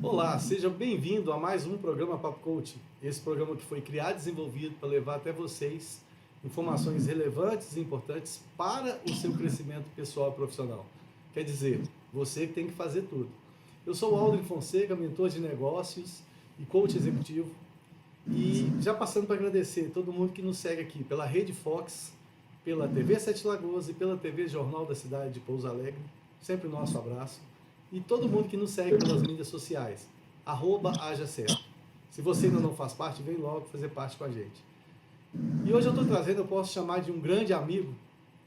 Olá, seja bem-vindo a mais um programa Papo Coach. Esse programa que foi criado e desenvolvido para levar até vocês informações relevantes e importantes para o seu crescimento pessoal e profissional. Quer dizer, você que tem que fazer tudo. Eu sou o Aldrin Fonseca, mentor de negócios e coach executivo. E já passando para agradecer todo mundo que nos segue aqui pela Rede Fox, pela TV Sete Lagoas e pela TV Jornal da Cidade de Pouso Alegre. Sempre o nosso abraço. E todo mundo que nos segue pelas mídias sociais, @hajacerto. Se você ainda não faz parte, vem logo fazer parte com a gente. E hoje eu estou trazendo, eu posso chamar de um grande amigo,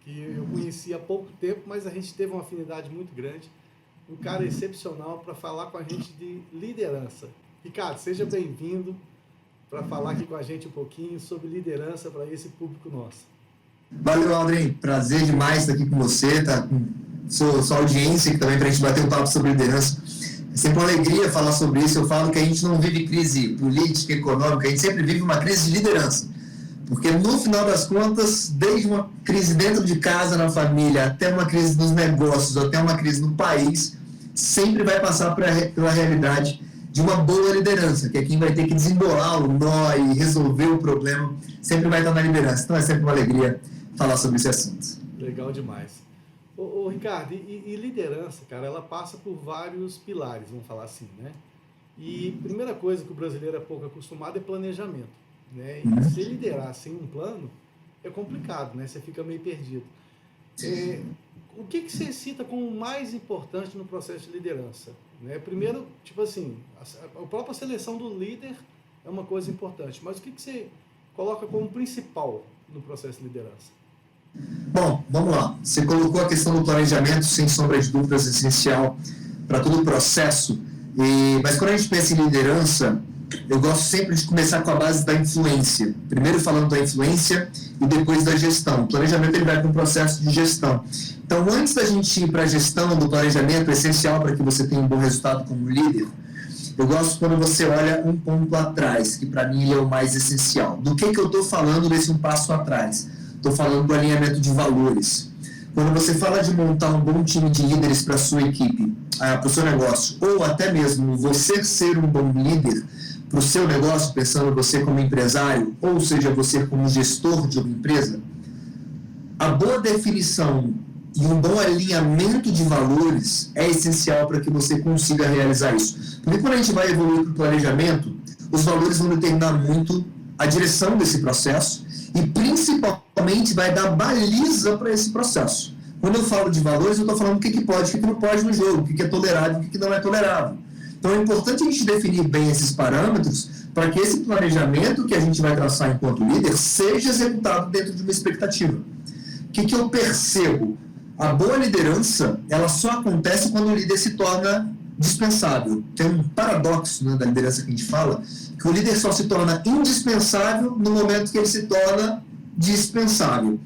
que eu conheci há pouco tempo, mas a gente teve uma afinidade muito grande, um cara excepcional para falar com a gente de liderança. Ricardo, seja bem-vindo para falar aqui com a gente um pouquinho sobre liderança para esse público nosso. Valeu, Aldrin. Prazer demais estar aqui com você, tá? Sua audiência aqui também para a gente bater um papo sobre liderança. É sempre uma alegria falar sobre isso. Eu falo que a gente não vive crise política, econômica, a gente sempre vive uma crise de liderança. Porque no final das contas, desde uma crise dentro de casa, na família, até uma crise nos negócios, até uma crise no país, sempre vai passar pela realidade de uma boa liderança, que é quem vai ter que desembolar o nó e resolver o problema, sempre vai estar na liderança. Então é sempre uma alegria falar sobre esse assunto. Legal demais. Ô Ricardo, e liderança, cara, ela passa por vários pilares, vamos falar assim, né? E a primeira coisa que o brasileiro é pouco acostumado é planejamento, né? E se liderar sem um plano é complicado, né? Você fica meio perdido. O que você cita como o mais importante no processo de liderança? Né? Primeiro, tipo assim, a própria seleção do líder é uma coisa importante, mas o que você coloca como principal no processo de liderança? Bom, vamos lá. Você colocou a questão do planejamento, sem sombra de dúvidas, essencial para todo o processo. Mas quando a gente pensa em liderança, eu gosto sempre de começar com a base da influência. Primeiro falando da influência e depois da gestão. O planejamento ele vai para um processo de gestão. Então, antes da gente ir para a gestão do planejamento, é essencial para que você tenha um bom resultado como líder, eu gosto quando você olha um ponto atrás, que para mim é o mais essencial. Do que eu estou falando desse um passo atrás? Estou falando do alinhamento de valores. Quando você fala de montar um bom time de líderes para a sua equipe, para o seu negócio, ou até mesmo você ser um bom líder para o seu negócio, pensando você como empresário, ou seja, você como gestor de uma empresa, a boa definição e um bom alinhamento de valores é essencial para que você consiga realizar isso. Porque quando a gente vai evoluir para o planejamento, os valores vão determinar muito a direção desse processo e principalmente vai dar baliza para esse processo. Quando eu falo de valores, eu estou falando o que pode e o que não pode no jogo, o que é tolerável e o que não é tolerável. Então é importante a gente definir bem esses parâmetros para que esse planejamento que a gente vai traçar enquanto líder seja executado dentro de uma expectativa. O que eu percebo? A boa liderança, ela só acontece quando o líder se torna dispensável. Tem um paradoxo, né, da liderança que a gente fala, que o líder só se torna indispensável no momento que ele se torna dispensável.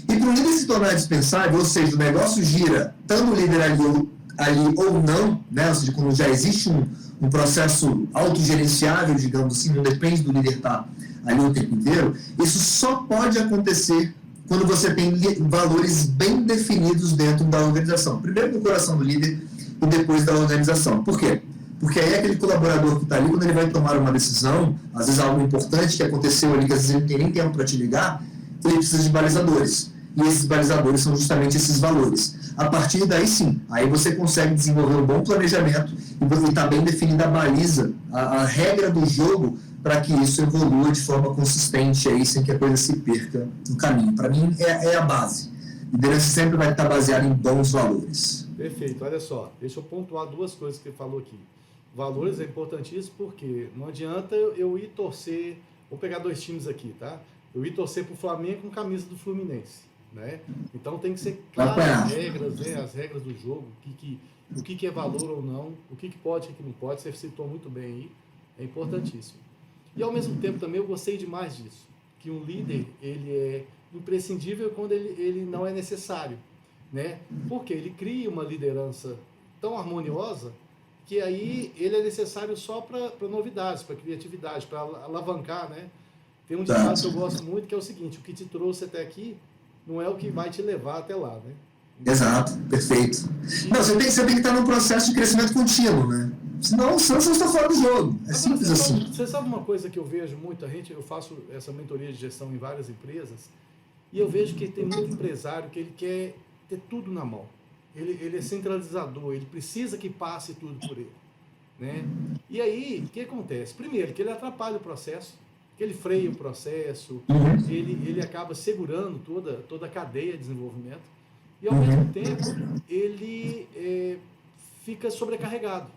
E para o líder se tornar dispensável, ou seja, o negócio gira, estando o líder ali ou não, né, ou seja, quando já existe um processo autogerenciável, digamos assim, não depende do líder estar ali o tempo inteiro, isso só pode acontecer quando você tem valores bem definidos dentro da organização. Primeiro no coração do líder e depois da organização. Por quê? Porque aí aquele colaborador que está ali, quando ele vai tomar uma decisão, às vezes algo importante que aconteceu ali, que às vezes ele não tem nem tempo para te ligar, ele precisa de balizadores. E esses balizadores são justamente esses valores. A partir daí sim, aí você consegue desenvolver um bom planejamento e está bem definida a baliza, a regra do jogo, para que isso evolua de forma consistente, aí, sem que a coisa se perca no caminho. Para mim, é a base. Liderança sempre vai estar baseada em bons valores. Perfeito, olha só, deixa eu pontuar duas coisas que ele falou aqui. Valores é importantíssimo porque não adianta eu ir torcer, vou pegar dois times aqui, tá? Eu ir torcer para o Flamengo com camisa do Fluminense, né? Então tem que ser claras as regras, né? As regras do jogo, o que é valor ou não, o que pode e o que não pode, você citou muito bem aí, é importantíssimo. E ao mesmo tempo também eu gostei demais disso, que um líder, ele é imprescindível quando ele não é necessário, né? Porque ele cria uma liderança tão harmoniosa que aí ele é necessário só para novidades, para criatividade, para alavancar, né? Tem um ditado que eu gosto muito que é o seguinte: o que te trouxe até aqui não é o que vai te levar até lá, né? Exato, perfeito. Não, você tem que estar num processo de crescimento contínuo, né? Senão você está fora do jogo. É simples assim. Você sabe uma coisa que eu vejo muita gente, eu faço essa mentoria de gestão em várias empresas, e eu vejo que tem muito empresário que ele quer ter tudo na mão. Ele é centralizador, ele precisa que passe tudo por ele. Né? E aí, o que acontece? Primeiro, que ele atrapalha o processo, que ele freia o processo, ele acaba segurando toda a cadeia de desenvolvimento, e ao mesmo tempo, ele fica sobrecarregado.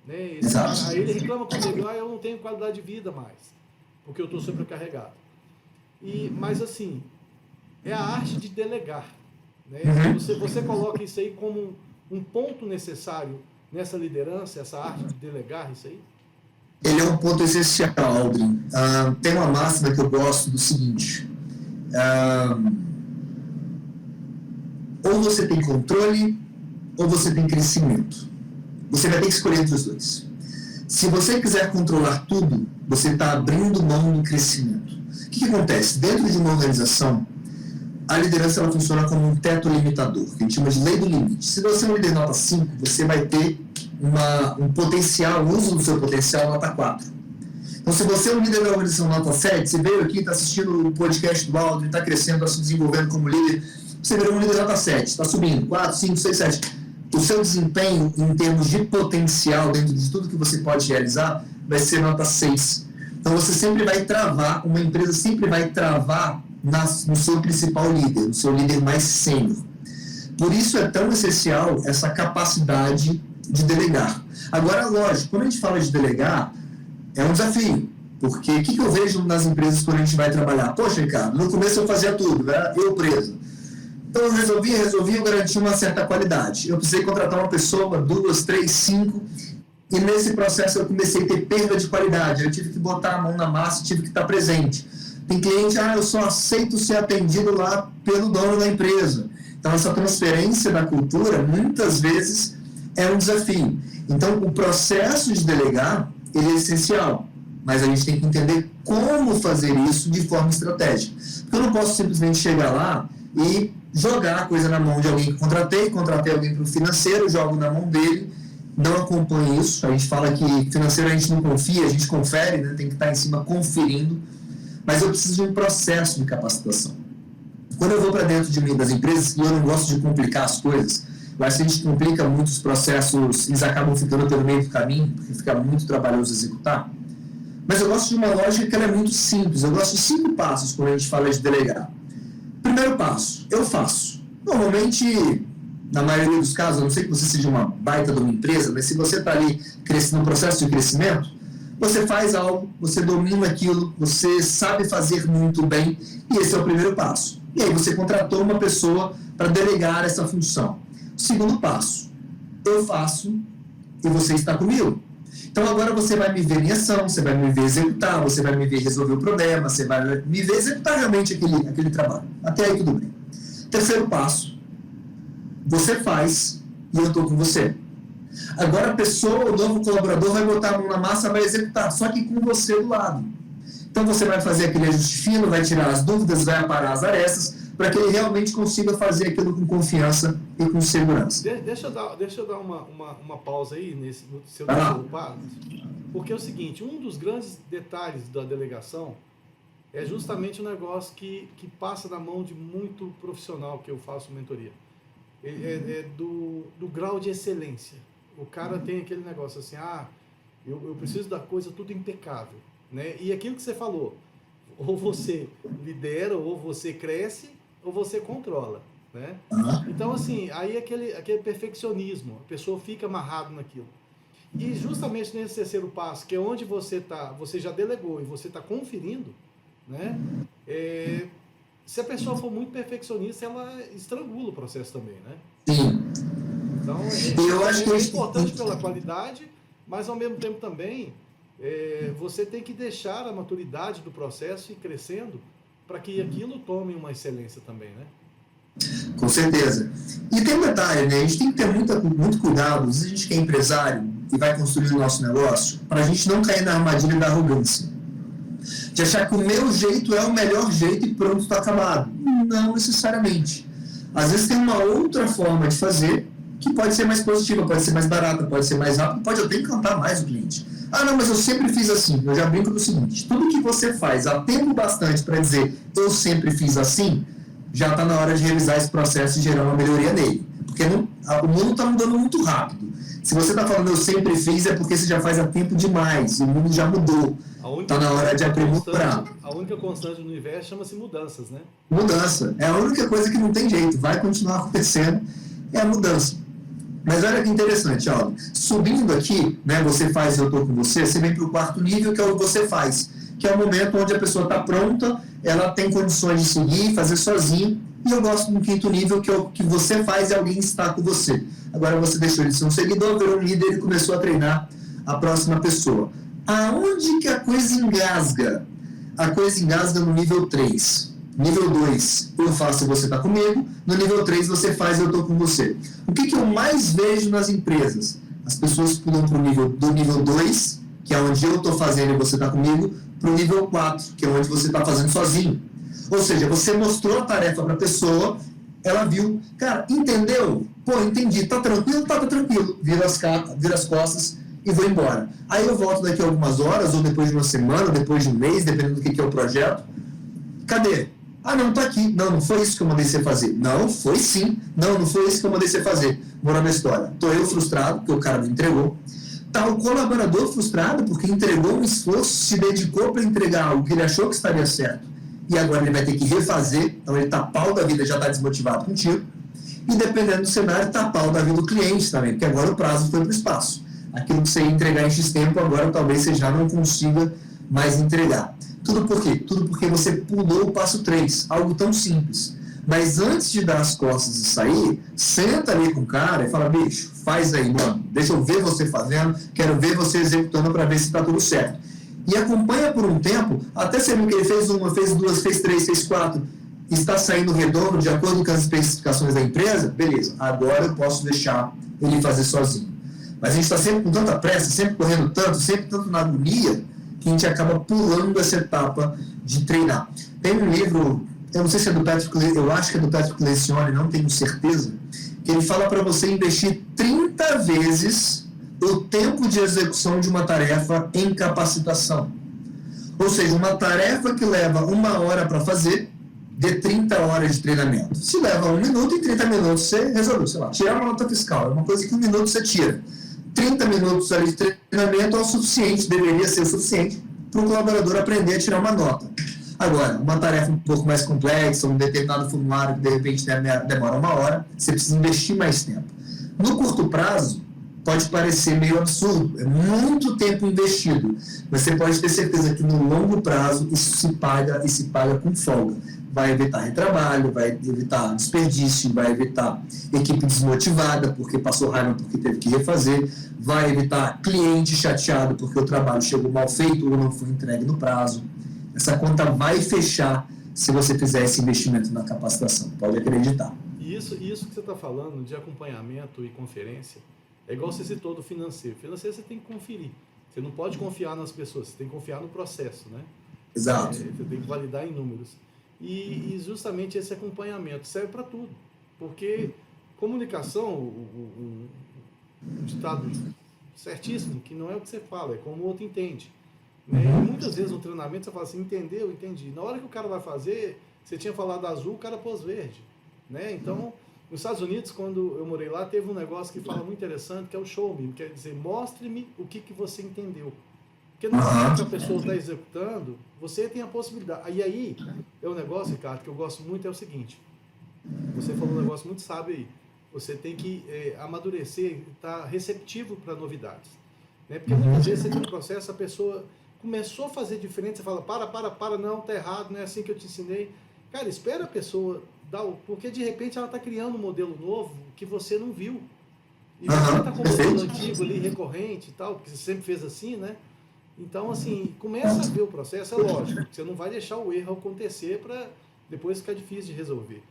Né? Aí ele reclama comigo, eu não tenho qualidade de vida mais, porque eu estou sobrecarregado. Mas assim, é a arte de delegar. Né? Você coloca isso aí como um ponto necessário nessa liderança, essa arte de delegar isso aí? Ele é um ponto essencial, Aldrin. Tem uma máxima que eu gosto do seguinte, ou você tem controle ou você tem crescimento. Você vai ter que escolher entre os dois. Se você quiser controlar tudo, você está abrindo mão do crescimento. O que acontece? Dentro de uma organização, a liderança ela funciona como um teto limitador, que a gente chama de lei do limite. Se você é um líder nota 5, você vai ter um potencial, um uso do seu potencial nota 4. Então, se você é um líder da organização nota 7, você veio aqui, está assistindo o podcast do Aldrin, está crescendo, está se desenvolvendo como líder, você virou um líder nota 7, está subindo, 4, 5, 6, 7. O seu desempenho, em termos de potencial, dentro de tudo que você pode realizar, vai ser nota 6. Então, você sempre vai travar, uma empresa sempre vai travar no seu principal líder, no seu líder mais sênior. Por isso é tão essencial essa capacidade de delegar. Agora, lógico, quando a gente fala de delegar, é um desafio. Porque o que eu vejo nas empresas quando a gente vai trabalhar? Poxa, Ricardo, no começo eu fazia tudo, né? Eu preso. Então eu resolvi, eu garanti uma certa qualidade. Eu precisei contratar uma pessoa, 2, 3, 5, e nesse processo eu comecei a ter perda de qualidade. Eu tive que botar a mão na massa, tive que estar presente. Tem cliente, eu só aceito ser atendido lá pelo dono da empresa. Então essa transferência da cultura, muitas vezes, é um desafio. Então o processo de delegar, ele é essencial. Mas a gente tem que entender como fazer isso de forma estratégica. Porque eu não posso simplesmente chegar lá e jogar a coisa na mão de alguém que contratei alguém para o financeiro, jogo na mão dele, não acompanho isso. A gente fala que financeiro a gente não confia, a gente confere, né? Tem que estar em cima conferindo, mas eu preciso de um processo de capacitação. Quando eu vou para dentro das empresas, e eu não gosto de complicar as coisas, eu acho que a gente complica muito os processos, eles acabam ficando pelo meio do caminho, porque fica muito trabalhoso executar, mas eu gosto de uma lógica que ela é muito simples. Eu gosto de 5 passos quando a gente fala de delegar. Primeiro passo, eu faço. Normalmente, na maioria dos casos, a não ser que você seja uma baita de uma empresa, mas se você está ali no processo de crescimento, você faz algo, você domina aquilo, você sabe fazer muito bem, e esse é o primeiro passo. E aí você contratou uma pessoa para delegar essa função. Segundo passo, eu faço e você está comigo. Então agora você vai me ver em ação, você vai me ver executar, você vai me ver resolver o problema, você vai me ver executar realmente aquele trabalho. Até aí tudo bem. Terceiro passo, você faz e eu estou com você. Agora a pessoa, o novo colaborador vai botar a mão na massa, vai executar, só que com você do lado. Então você vai fazer aquele ajuste fino, vai tirar as dúvidas, vai aparar as arestas, para que ele realmente consiga fazer aquilo com confiança e com segurança. Deixa eu dar uma pausa aí no seu terceiro passo, porque é o seguinte, um dos grandes detalhes da delegação é justamente o negócio que passa na mão de muito profissional que eu faço mentoria. É do grau de excelência. O cara tem aquele negócio assim, eu preciso da coisa tudo impecável. Né? E aquilo que você falou, ou você lidera, ou você cresce, ou você controla. Né? Então, assim, aí aquele perfeccionismo, a pessoa fica amarrada naquilo. E justamente nesse terceiro passo, que é onde você já delegou e você está conferindo, né? Se a pessoa for muito perfeccionista, ela estrangula o processo também, né? Sim. Então, eu acho que é importante pela qualidade, mas ao mesmo tempo também você tem que deixar a maturidade do processo ir crescendo para que aquilo tome uma excelência também, né? Com certeza. E tem um detalhe, né? A gente tem que ter muito cuidado, às vezes a gente que é empresário e vai construir o nosso negócio, para a gente não cair na armadilha da arrogância. De achar que o meu jeito é o melhor jeito e pronto, está acabado. Não necessariamente. Às vezes tem uma outra forma de fazer que pode ser mais positiva, pode ser mais barata, pode ser mais rápida, pode até encantar mais o cliente. Ah, não, mas eu sempre fiz assim. Eu já brinco do seguinte, tudo que você faz há tempo bastante para dizer eu sempre fiz assim, já está na hora de revisar esse processo e gerar uma melhoria nele. Porque o mundo está mudando muito rápido. Se você está falando eu sempre fiz, é porque você já faz há tempo demais. O mundo já mudou. Está na hora de aprimorar. A única constante do universo chama-se mudanças, né? Mudança. É a única coisa que não tem jeito. Vai continuar acontecendo. É a mudança. Mas olha que interessante, ó. Subindo aqui, né, você faz eu estou com você, você vem para o quarto nível, que é o você faz. Que é o momento onde a pessoa está pronta, ela tem condições de seguir, fazer sozinho. E eu gosto do quinto nível, que é o que você faz e alguém está com você. Agora você deixou ele ser um seguidor, virou um líder e começou a treinar a próxima pessoa. Aonde que a coisa engasga? A coisa engasga no nível 3. Nível 2, eu faço e você está comigo. No nível 3, você faz e eu estou com você. O que eu mais vejo nas empresas? As pessoas pulam do nível 2, que é onde eu estou fazendo e você está comigo, para o nível 4, que é onde você está fazendo sozinho. Ou seja, você mostrou a tarefa para a pessoa, ela viu, cara, entendeu? Pô, entendi, tá tranquilo? Tá tranquilo. Vira as costas e vou embora. Aí eu volto daqui a algumas horas, ou depois de uma semana, ou depois de um mês, dependendo do que é o projeto. Cadê? Ah, não, tá aqui. Não foi isso que eu mandei você fazer. Não, foi sim. Não foi isso que eu mandei você fazer. Moral da história. Tô eu frustrado, porque o cara me entregou. Tá o colaborador frustrado, porque entregou um esforço, se dedicou para entregar algo que ele achou que estaria certo. E agora ele vai ter que refazer, então ele tá pau da vida, já está desmotivado contigo. E dependendo do cenário, tá pau da vida do cliente também, porque agora o prazo foi para o espaço. Aquilo que você ia entregar em X tempo, agora talvez você já não consiga mais entregar. Tudo por quê? Tudo porque você pulou o passo 3, algo tão simples. Mas antes de dar as costas e sair, senta ali com o cara e fala, bicho, faz aí, mano, deixa eu ver você fazendo, quero ver você executando para ver se está tudo certo. E acompanha por um tempo, até você viu que ele fez uma, fez duas, fez três, fez quatro, está saindo redondo de acordo com as especificações da empresa, beleza, agora eu posso deixar ele fazer sozinho. Mas a gente está sempre com tanta pressa, sempre correndo tanto, sempre tanto na agonia, que a gente acaba pulando essa etapa de treinar. Tem um livro, eu não sei se é do Patrick, eu acho que é do Patrick Lencioni, não tenho certeza, que ele fala para você investir 30 vezes o tempo de execução de uma tarefa em capacitação. Ou seja, uma tarefa que leva 1 hora para fazer, de 30 horas de treinamento. Se leva 1 minuto, em 30 minutos você resolveu, sei lá, tirar uma nota fiscal, é uma coisa que 1 minuto você tira. 30 minutos ali de treinamento é o suficiente, deveria ser o suficiente para o colaborador aprender a tirar uma nota. Agora, uma tarefa um pouco mais complexa, um determinado formulário que de repente demora 1 hora, você precisa investir mais tempo. No curto prazo, pode parecer meio absurdo, é muito tempo investido, mas você pode ter certeza que no longo prazo isso se paga e se paga com folga. Vai evitar retrabalho, vai evitar desperdício, vai evitar equipe desmotivada porque passou raiva porque teve que refazer, vai evitar cliente chateado porque o trabalho chegou mal feito ou não foi entregue no prazo. Essa conta vai fechar se você fizer esse investimento na capacitação, pode acreditar. E isso que você está falando de acompanhamento e conferência, é igual você citou do financeiro. Financeiro você tem que conferir. Você não pode confiar nas pessoas, você tem que confiar no processo, né? Exato. Você tem que validar em números. E justamente esse acompanhamento serve para tudo. Porque comunicação, um ditado certíssimo, que não é o que você fala, é como o outro entende. Né? E muitas vezes no treinamento você fala assim, entendeu, entendi. Na hora que o cara vai fazer, você tinha falado azul, o cara pôs verde. Né? Então, nos Estados Unidos, quando eu morei lá, teve um negócio que fala muito interessante, que é o show me, quer dizer, mostre-me o que você entendeu. Porque na hora que a pessoa está executando, você tem a possibilidade. E aí, é um negócio, Ricardo, que eu gosto muito, é o seguinte. Você falou um negócio muito sábio aí. Você tem que amadurecer, estar receptivo para novidades. Né? Porque muitas vezes você tem um processo, a pessoa começou a fazer diferente, você fala, para, não, tá errado, não é assim que eu te ensinei. Cara, espera a pessoa dar o... Porque de repente ela está criando um modelo novo que você não viu. E você está com um modelo antigo ali, recorrente e tal, porque você sempre fez assim, né? Então, assim, começa a ver o processo, é lógico, você não vai deixar o erro acontecer para depois ficar difícil de resolver.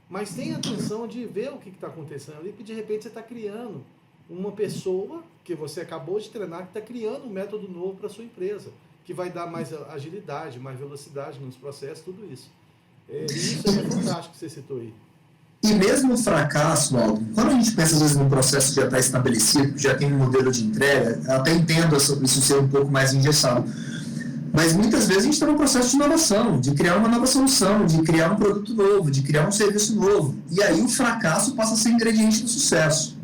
Mas tenha atenção de ver o que está acontecendo ali, porque de repente você está criando uma pessoa que você acabou de treinar, que está criando um método novo para a sua empresa, que vai dar mais agilidade, mais velocidade nos processos, tudo isso. E isso é fantástico que você citou aí. E mesmo o fracasso, Aldo, quando a gente pensa às vezes num processo que já está estabelecido, que já tem um modelo de entrega, eu até entendo isso ser um pouco mais engessado. Mas muitas vezes a gente está num processo de inovação, de criar uma nova solução, de criar um produto novo, de criar um serviço novo. E aí o fracasso passa a ser ingrediente do sucesso.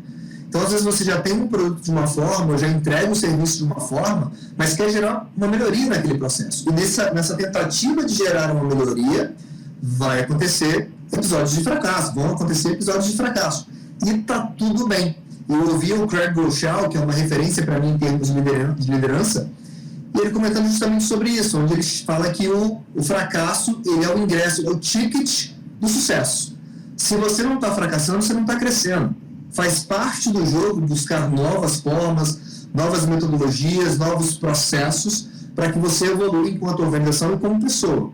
Então, às vezes você já tem um produto de uma forma, ou já entrega um serviço de uma forma, mas quer gerar uma melhoria naquele processo. E nessa tentativa de gerar uma melhoria, vai acontecer episódios de fracasso, vão acontecer episódios de fracasso. E tá tudo bem. Eu ouvi o Craig Groeschel, que é uma referência para mim em termos de liderança, e ele comentando justamente sobre isso, onde ele fala que o fracasso, ele é o ingresso, é o ticket do sucesso. Se você não está fracassando, você não está crescendo. Faz parte do jogo buscar novas formas, novas metodologias, novos processos, para que você evolua enquanto organização e como pessoa.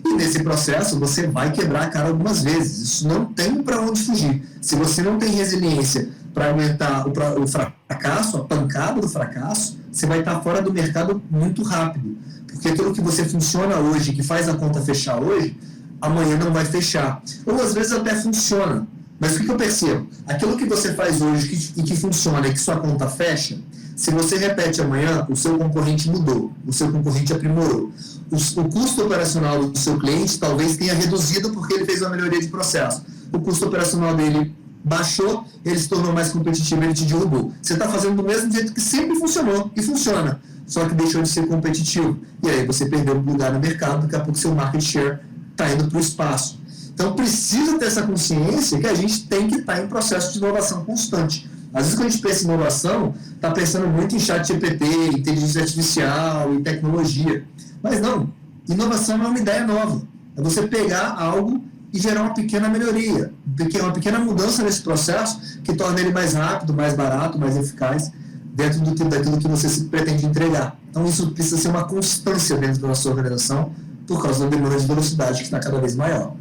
E nesse processo você vai quebrar a cara algumas vezes. Isso não tem para onde fugir. Se você não tem resiliência para aguentar o fracasso, a pancada do fracasso, você vai estar fora do mercado muito rápido. Porque aquilo que você funciona hoje, que faz a conta fechar hoje, amanhã não vai fechar. Ou às vezes até funciona. Mas o que eu percebo? Aquilo que você faz hoje e que funciona e que sua conta fecha, se você repete amanhã, o seu concorrente mudou, o seu concorrente aprimorou. O custo operacional do seu cliente talvez tenha reduzido porque ele fez uma melhoria de processo. O custo operacional dele baixou, ele se tornou mais competitivo, ele te derrubou. Você está fazendo do mesmo jeito que sempre funcionou e funciona, só que deixou de ser competitivo. E aí você perdeu um lugar no mercado, daqui a pouco seu market share está indo para o espaço. Então precisa ter essa consciência que a gente tem que estar em processo de inovação constante. Às vezes quando a gente pensa em inovação, está pensando muito em chat GPT, inteligência artificial e tecnologia. Mas não, inovação não é uma ideia nova. É você pegar algo e gerar uma pequena melhoria, uma pequena mudança nesse processo que torna ele mais rápido, mais barato, mais eficaz dentro daquilo que você se pretende entregar. Então isso precisa ser uma constância dentro da sua organização por causa da demanda de velocidade que está cada vez maior.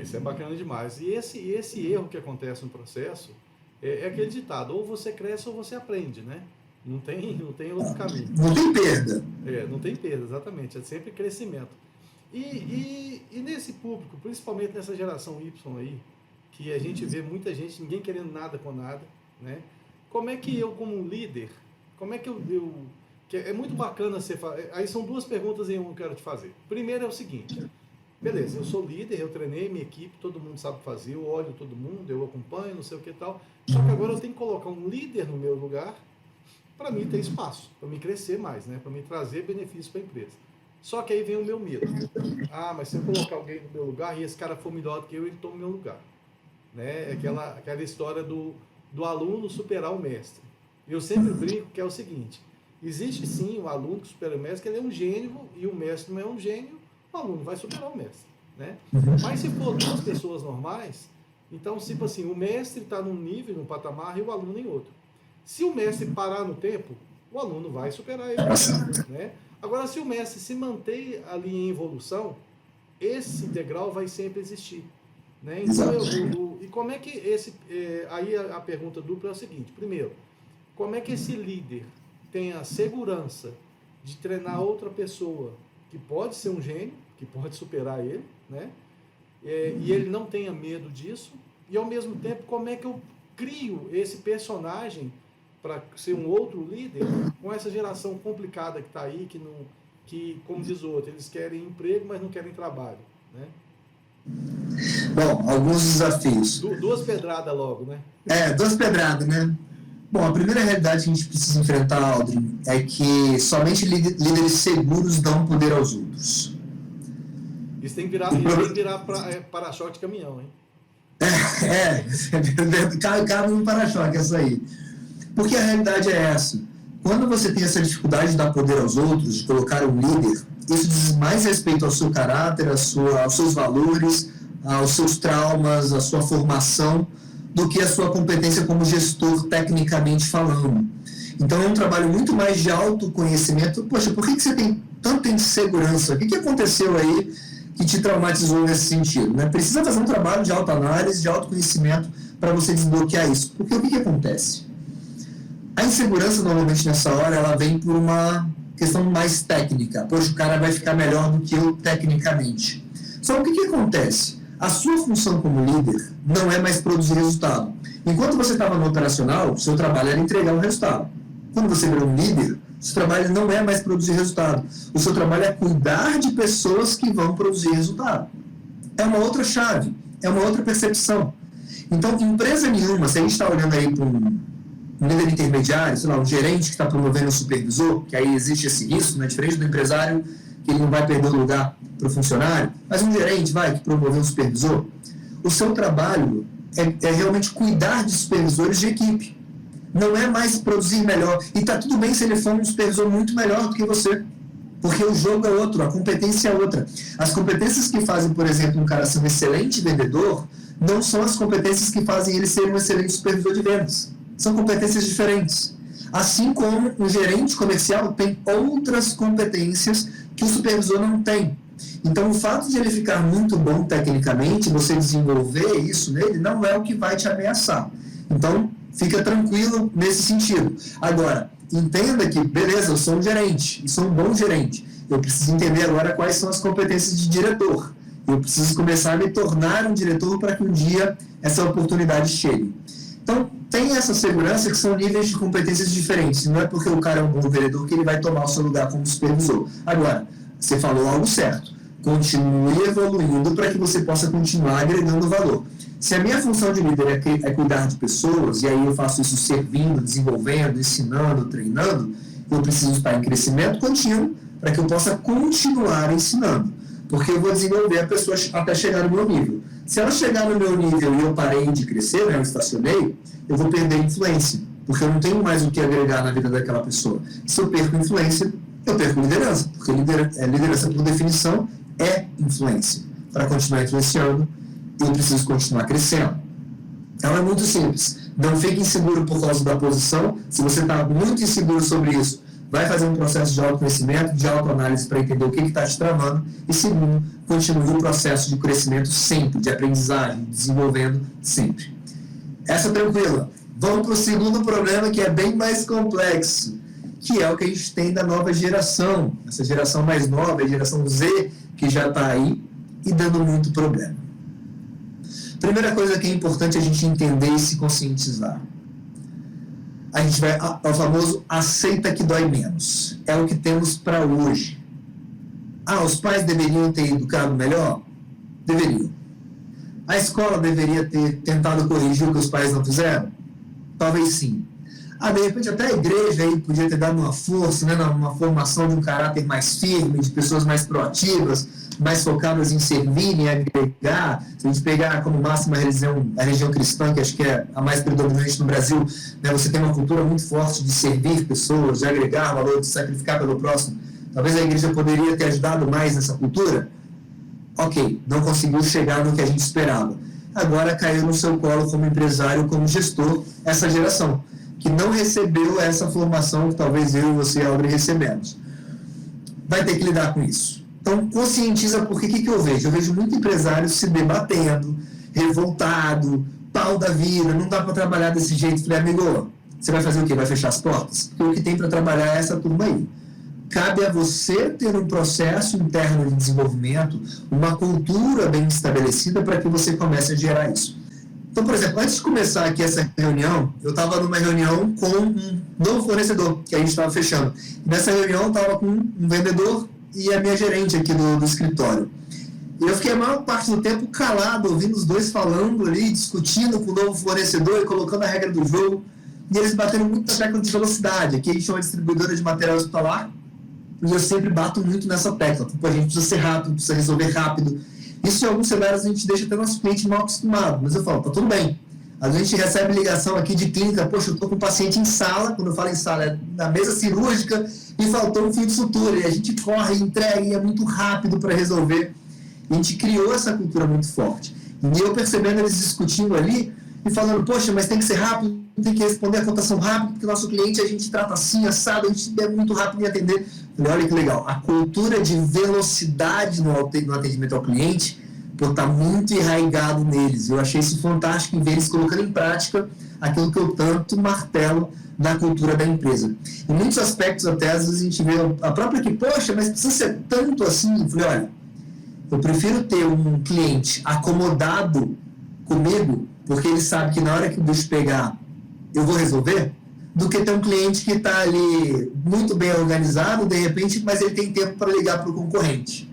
Isso é bacana demais. E esse erro que acontece no processo é aquele ditado, ou você cresce ou você aprende, né? Não tem outro caminho. Não tem perda. Não tem perda, exatamente. É sempre crescimento. E nesse público, principalmente nessa geração Y aí, que a gente vê muita gente, ninguém querendo nada com nada, né? Como é que eu, como um líder, como é que que é muito bacana você falar. Aí são duas perguntas em uma que eu quero te fazer. Primeiro é o seguinte. Beleza, eu sou líder, eu treinei minha equipe, todo mundo sabe fazer, eu olho todo mundo, eu acompanho, não sei o que e tal. Só que agora eu tenho que colocar um líder no meu lugar para mim ter espaço, para mim crescer mais, né? Para mim trazer benefício para a empresa. Só que aí vem o meu medo. Mas se eu colocar alguém no meu lugar e esse cara for melhor do que eu, ele toma o meu lugar. Né? Aquela história do aluno superar o mestre. Eu sempre brinco que é o seguinte, existe sim o aluno que supera o mestre, que ele é um gênio e o mestre não é um gênio, o aluno vai superar o mestre, né? Mas se for duas pessoas normais, então, tipo assim, o mestre está num nível, num patamar, e o aluno em outro. Se o mestre parar no tempo, o aluno vai superar ele, né? Agora, se o mestre se manter ali em evolução, esse degrau vai sempre existir, né? Então, e como é que aí a pergunta dupla é o seguinte, primeiro, como é que esse líder tem a segurança de treinar outra pessoa que pode ser um gênio, que pode superar ele, né? E ele não tenha medo disso, e ao mesmo tempo, como é que eu crio esse personagem para ser um outro líder com essa geração complicada que está aí, que, como diz o outro, eles querem emprego, mas não querem trabalho, né? Bom, alguns desafios. Duas pedradas logo, né? Duas pedradas, né? Bom, a primeira realidade que a gente precisa enfrentar, Aldrin, é que somente líderes seguros dão poder aos outros. Isso tem que virar para-choque de caminhão, hein? Cabe no para-choque essa aí. Porque a realidade é essa. Quando você tem essa dificuldade de dar poder aos outros, de colocar um líder, isso diz mais respeito ao seu caráter, aos seus valores, aos seus traumas, à sua formação, do que a sua competência como gestor, tecnicamente falando. Então, é um trabalho muito mais de autoconhecimento. Poxa, por que você tem tanta insegurança? O que aconteceu aí que te traumatizou nesse sentido? Né? Precisa fazer um trabalho de autoanálise, de autoconhecimento, para você desbloquear isso. Porque o que acontece? A insegurança, normalmente, nessa hora, ela vem por uma questão mais técnica. Poxa, o cara vai ficar melhor do que eu tecnicamente. Só que o que acontece? A sua função como líder não é mais produzir resultado. Enquanto você estava no operacional, seu trabalho era entregar um resultado. Quando você virou um líder, seu trabalho não é mais produzir resultado. O seu trabalho é cuidar de pessoas que vão produzir resultado. É uma outra chave, é uma outra percepção. Então, empresa nenhuma, se a gente está olhando aí para um líder intermediário, sei lá, um gerente que está promovendo um supervisor, que aí existe esse risco, né? Diferente do empresário, que ele não vai perder o lugar para o funcionário, mas um gerente que promover um supervisor, o seu trabalho é realmente cuidar de supervisores de equipe. Não é mais produzir melhor. E está tudo bem se ele for um supervisor muito melhor do que você. Porque o jogo é outro, a competência é outra. As competências que fazem, por exemplo, um cara ser um excelente vendedor, não são as competências que fazem ele ser um excelente supervisor de vendas. São competências diferentes. Assim como um gerente comercial tem outras competências que o supervisor não tem. Então, o fato de ele ficar muito bom tecnicamente, você desenvolver isso nele, não é o que vai te ameaçar. Então, fica tranquilo nesse sentido. Agora, entenda que, beleza, eu sou um gerente, e sou um bom gerente. Eu preciso entender agora quais são as competências de diretor. Eu preciso começar a me tornar um diretor para que um dia essa oportunidade chegue. Então, tem essa segurança que são níveis de competências diferentes. Não é porque o cara é um bom vendedor que ele vai tomar o seu lugar como supervisor. Agora, você falou algo certo. Continue evoluindo para que você possa continuar agregando valor. Se a minha função de líder é cuidar de pessoas, e aí eu faço isso servindo, desenvolvendo, ensinando, treinando, eu preciso estar em crescimento contínuo para que eu possa continuar ensinando. Porque eu vou desenvolver a pessoa até chegar no meu nível. Se ela chegar no meu nível e eu parei de crescer, né, eu estacionei, eu vou perder influência. Porque eu não tenho mais o que agregar na vida daquela pessoa. Se eu perco influência, eu perco liderança. Porque liderança, por definição, é influência. Para continuar influenciando, eu preciso continuar crescendo. Então é muito simples. Não fique inseguro por causa da posição. Se você está muito inseguro sobre isso, vai fazer um processo de autoconhecimento, de autoanálise para entender o que está te travando. E segundo, continue o processo de crescimento sempre, de aprendizagem, desenvolvendo sempre. Essa tranquila. Vamos para o segundo problema, que é bem mais complexo, que é o que a gente tem da nova geração. Essa geração mais nova, a geração Z, que já está aí e dando muito problema. Primeira coisa que é importante a gente entender e se conscientizar. A gente vai ao famoso aceita que dói menos. É o que temos para hoje. Os pais deveriam ter educado melhor? Deveriam. A escola deveria ter tentado corrigir o que os pais não fizeram? Talvez sim. De repente até a igreja aí podia ter dado uma força, né, uma formação de um caráter mais firme, de pessoas mais proativas, mais focadas em servir, em agregar. Se a gente pegar como máxima a religião cristã, que acho que é a mais predominante no Brasil, né, você tem uma cultura muito forte de servir pessoas, de agregar valor, de sacrificar pelo próximo. Talvez a igreja poderia ter ajudado mais nessa cultura. Ok, não conseguiu chegar no que a gente esperava. Agora caiu no seu colo como empresário, como gestor, essa geração, que não recebeu essa formação que talvez eu e você, Aldri, recebemos. Vai ter que lidar com isso. Então, conscientiza, porque o que eu vejo? Eu vejo muito empresário se debatendo, revoltado, pau da vida, não dá para trabalhar desse jeito. Falei, amigo, você vai fazer o quê? Vai fechar as portas? Porque o que tem para trabalhar é essa turma aí. Cabe a você ter um processo interno de desenvolvimento, uma cultura bem estabelecida para que você comece a gerar isso. Então, por exemplo, antes de começar aqui essa reunião, eu estava numa reunião com um novo fornecedor que a gente estava fechando. E nessa reunião eu estava com um vendedor e a minha gerente aqui do escritório. E eu fiquei a maior parte do tempo calado, ouvindo os dois falando ali, discutindo com o novo fornecedor e colocando a regra do jogo. E eles bateram muito na tecla de velocidade. Aqui a gente chama de distribuidora de material hospitalar. E eu sempre bato muito nessa tecla. Tipo, a gente precisa ser rápido, precisa resolver rápido. Isso em alguns cenários a gente deixa até nosso cliente mal acostumado. Mas eu falo, tá tudo bem. Às vezes a gente recebe ligação aqui de clínica, poxa, eu estou com um paciente em sala, quando eu falo em sala, é na mesa cirúrgica, e faltou um fio de sutura. E a gente corre, entrega, e é muito rápido para resolver. E a gente criou essa cultura muito forte. E eu percebendo eles discutindo ali, e falando, poxa, mas tem que ser rápido, tem que responder a cotação rápido, porque o nosso cliente a gente trata assim, assado, a gente é muito rápido em atender. Falei, olha que legal, a cultura de velocidade no atendimento ao cliente está muito enraizado neles. Eu achei isso fantástico em ver eles colocando em prática aquilo que eu tanto martelo na cultura da empresa. Em muitos aspectos, até às vezes a gente vê a própria que, poxa, mas precisa ser tanto assim. Eu falei, olha, Eu prefiro ter um cliente acomodado comigo, porque ele sabe que na hora que o bicho pegar, eu vou resolver, do que ter um cliente que está ali muito bem organizado, de repente, mas ele tem tempo para ligar para o concorrente.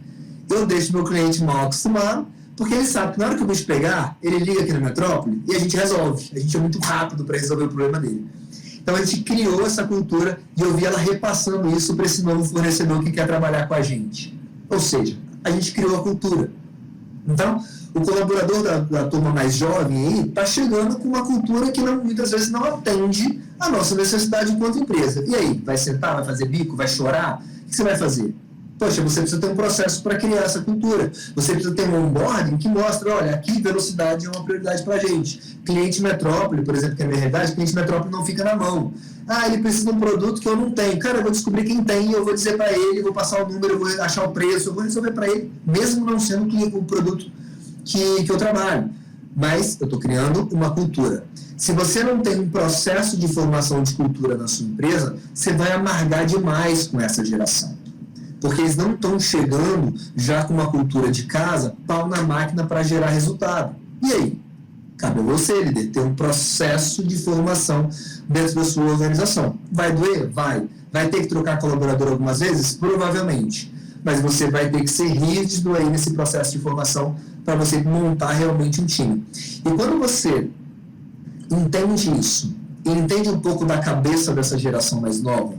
Eu deixo meu cliente mal acostumado, porque ele sabe que na hora que o bicho pegar, ele liga aqui na metrópole e a gente resolve. A gente é muito rápido para resolver o problema dele. Então a gente criou essa cultura e eu vi ela repassando isso para esse novo fornecedor que quer trabalhar com a gente. Ou seja, a gente criou a cultura. Então, o colaborador da turma mais jovem aí está chegando com uma cultura que muitas vezes não atende a nossa necessidade enquanto empresa. E aí, vai sentar, vai fazer bico, vai chorar? O que você vai fazer? Poxa, você precisa ter um processo para criar essa cultura. Você precisa ter um onboarding que mostra, olha, aqui velocidade é uma prioridade para a gente. Cliente metrópole, por exemplo, que é a minha realidade, cliente metrópole não fica na mão. Ah, ele precisa de um produto que eu não tenho. Cara, eu vou descobrir quem tem, eu vou dizer para ele, vou passar o número, eu vou achar o preço, eu vou resolver para ele, mesmo não sendo o produto que eu trabalho. Mas eu estou criando uma cultura. Se você não tem um processo de formação de cultura na sua empresa, você vai amargar demais com essa geração. Porque eles não estão chegando já com uma cultura de casa, pau na máquina para gerar resultado. E aí? Cabe a você, líder, ter um processo de formação dentro da sua organização. Vai doer? Vai. Vai ter que trocar colaborador algumas vezes? Provavelmente. Mas você vai ter que ser rígido aí nesse processo de formação para você montar realmente um time. E quando você entende isso, e entende um pouco da cabeça dessa geração mais nova,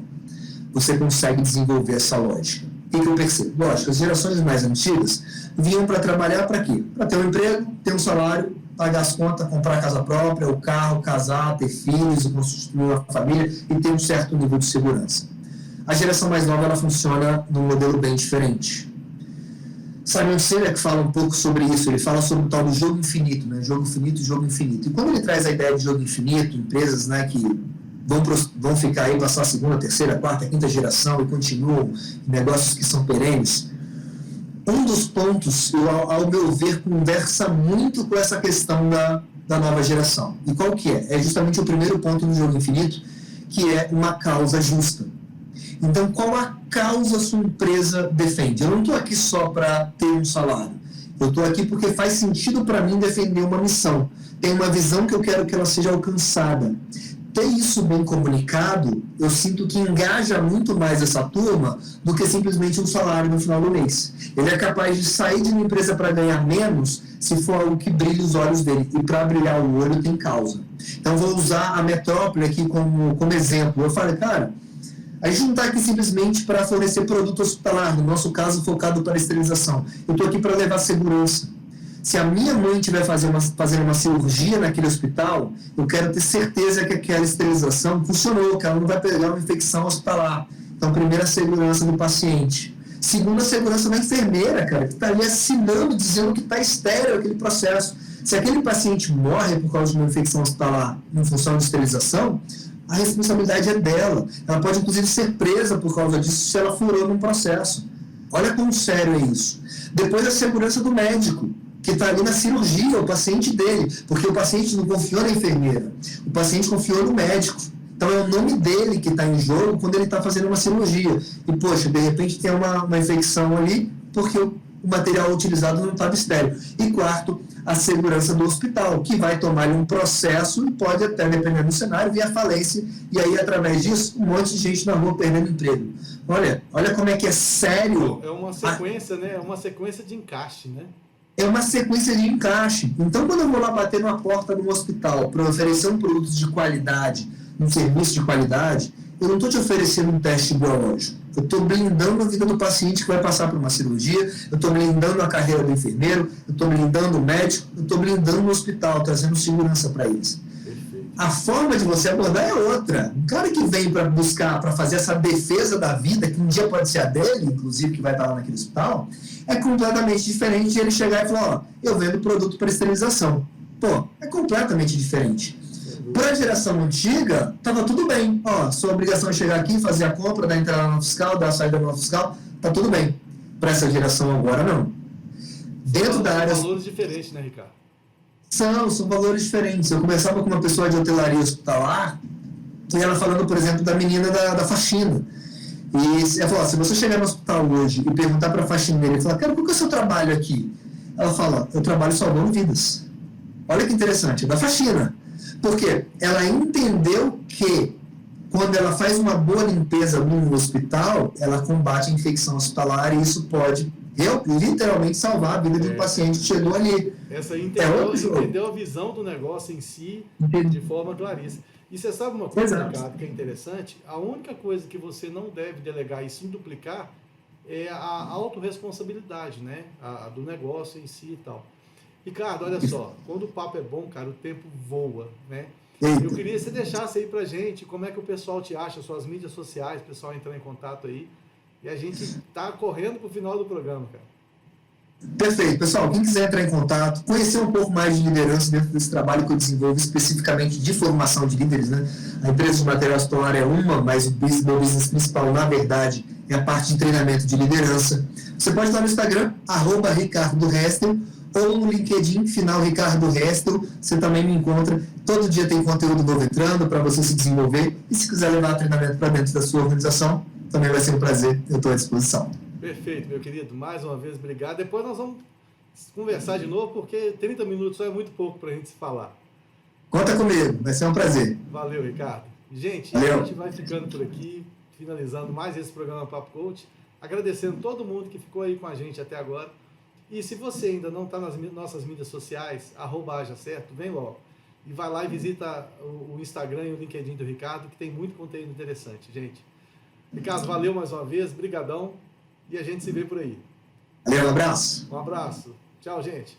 você consegue desenvolver essa lógica. O que eu percebo? Lógico, as gerações mais antigas vinham para trabalhar para quê? Para ter um emprego, ter um salário, pagar as contas, comprar a casa própria, o carro, casar, ter filhos, constituir uma família e ter um certo nível de segurança. A geração mais nova ela funciona num modelo bem diferente. Simon Sinek fala um pouco sobre isso, ele fala sobre o tal do jogo infinito, né? Jogo finito, jogo infinito. E quando ele traz a ideia de jogo infinito, empresas, né, que vão ficar aí, passar a segunda, terceira, quarta, quinta geração e continuam negócios que são perenes, um dos pontos, ao meu ver, conversa muito com essa questão da nova geração. E qual que é? É justamente o primeiro ponto do jogo infinito, que é uma causa justa. Então, qual a causa sua empresa defende? Eu não estou aqui só para ter um salário. Eu estou aqui porque faz sentido para mim defender uma missão. Tem uma visão que eu quero que ela seja alcançada. Ter isso bem comunicado, eu sinto que engaja muito mais essa turma do que simplesmente um salário no final do mês. Ele é capaz de sair de uma empresa para ganhar menos se for algo que brilhe os olhos dele. E para brilhar o olho tem causa. Então, vou usar a Metrópole aqui como exemplo. Eu falei, cara, a gente não está aqui simplesmente para fornecer produto hospitalar, no nosso caso focado para esterilização. Eu estou aqui para levar segurança. Se a minha mãe estiver fazendo uma cirurgia naquele hospital, eu quero ter certeza que aquela esterilização funcionou, que ela não vai pegar uma infecção hospitalar. Então, primeira, a segurança do paciente. Segunda, a segurança da enfermeira, cara, que está ali assinando, dizendo que está estéril aquele processo. Se aquele paciente morre por causa de uma infecção hospitalar em função de esterilização, a responsabilidade é dela. Ela pode, inclusive, ser presa por causa disso se ela furou num processo. Olha quão sério é isso. Depois, a segurança do médico, que está ali na cirurgia, o paciente dele, porque o paciente não confiou na enfermeira, o paciente confiou no médico. Então, é o nome dele que está em jogo quando ele está fazendo uma cirurgia. E, poxa, de repente tem uma infecção ali, porque o material utilizado não estava estéril. E quarto, a segurança do hospital, que vai tomar um processo e pode até, dependendo do cenário, vir à falência, e aí, através disso, um monte de gente na rua perdendo emprego. Olha como é que é sério. É uma sequência, né? É uma sequência de encaixe, né? É uma sequência de encaixe. Então, quando eu vou lá bater na porta de um hospital para oferecer um produto de qualidade, um serviço de qualidade, eu não estou te oferecendo um teste biológico. Eu estou blindando a vida do paciente que vai passar por uma cirurgia, eu estou blindando a carreira do enfermeiro, eu estou blindando o médico, eu estou blindando o hospital, trazendo segurança para eles. Perfeito. A forma de você abordar é outra. Um cara que vem para buscar, para fazer essa defesa da vida, que um dia pode ser a dele, inclusive, que vai estar lá naquele hospital, é completamente diferente de ele chegar e falar, ó, eu vendo produto para esterilização. Pô, é completamente diferente. Para a geração antiga, estava tudo bem. Ó, sua obrigação é chegar aqui, fazer a compra, dar a entrada no fiscal, dar a saída no fiscal, tá tudo bem. Para essa geração agora, não. Dentro da área... São valores diferentes, né, Ricardo? São valores diferentes. Eu conversava com uma pessoa de hotelaria hospitalar, e ela falando, por exemplo, da menina da faxina. E ela falou, se você chegar no hospital hoje e perguntar para a faxineira e falar, cara, qual que é o seu trabalho aqui? Ela fala, eu trabalho salvando vidas. Olha que interessante, da faxina. Porque ela entendeu que quando ela faz uma boa limpeza no hospital, ela combate a infecção hospitalar e isso pode literalmente salvar a vida de um paciente que chegou ali. Essa aí entendeu a visão do negócio em si de forma claríssima. E você sabe uma coisa, Ricardo, que é interessante? A única coisa que você não deve delegar e sim duplicar é a autorresponsabilidade, né? Do negócio em si e tal. Ricardo, olha só, quando o papo é bom, cara, o tempo voa, né? Eu queria que você deixasse aí pra gente como é que o pessoal te acha, suas mídias sociais, o pessoal entrar em contato aí. E a gente tá correndo pro final do programa, cara. Perfeito. Pessoal, quem quiser entrar em contato, conhecer um pouco mais de liderança dentro desse trabalho que eu desenvolvo especificamente de formação de líderes, né? A empresa de material escolar é uma, mas o meu business principal, na verdade, é a parte de treinamento de liderança. Você pode estar no Instagram, @RicardoRestel, ou no LinkedIn, final Ricardo Restel, você também me encontra. Todo dia tem conteúdo novo entrando para você se desenvolver. E se quiser levar treinamento para dentro da sua organização, também vai ser um prazer, eu estou à disposição. Perfeito, meu querido. Mais uma vez, obrigado. Depois nós vamos conversar de novo, porque 30 minutos só é muito pouco para a gente se falar. Conta comigo, vai ser um prazer. Valeu, Ricardo. Gente, Valeu. A gente vai ficando por aqui, finalizando mais esse programa Papo Coach, agradecendo todo mundo que ficou aí com a gente até agora. E se você ainda não está nas nossas mídias sociais, @hajacerto, vem logo. E vai lá e visita o Instagram e o LinkedIn do Ricardo, que tem muito conteúdo interessante, gente. Ricardo, valeu mais uma vez, brigadão, e a gente se vê por aí. Valeu, um abraço. Um abraço. Tchau, gente.